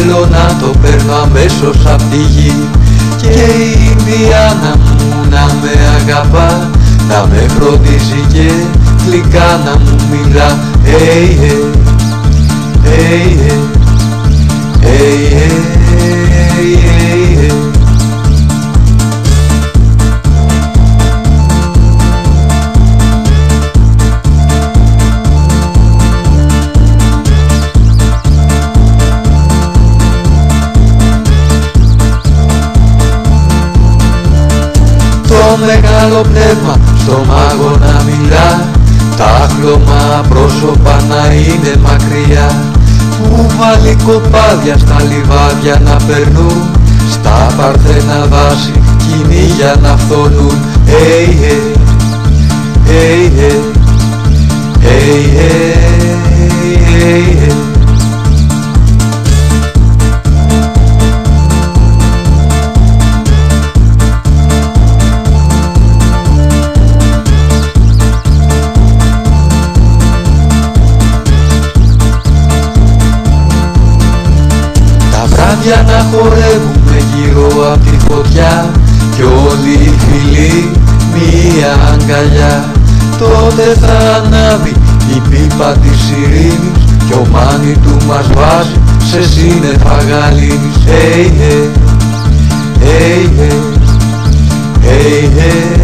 θέλω να το παίρνω αμέσως απ' τη γη. Και η Ινδιάνα μου να με αγαπά, να με φροντίζει και γλυκά να μου μιλά. Hey, hey, hey, hey, hey, hey, hey, hey. Το μεγάλο πνεύμα στο μάγο να μιλά, τα χρώμα πρόσωπα να είναι μακριά, που βάλει κοπάδια στα λιβάδια να περνούν, στα παρθένα δάση κυνήγια να φθονούν. Hey, hey, hey, hey, hey, hey, hey, hey. Για να χορεύουμε γύρω απ' τη φωτιά κι όλοι οι φίλοι μία αγκαλιά. Τότε θα ανάβει η πίπα της ειρήνης κι ο μάνι του μας βάζει σε σύννεφα γαλήνης. Hey, hey, hey, hey, hey, hey.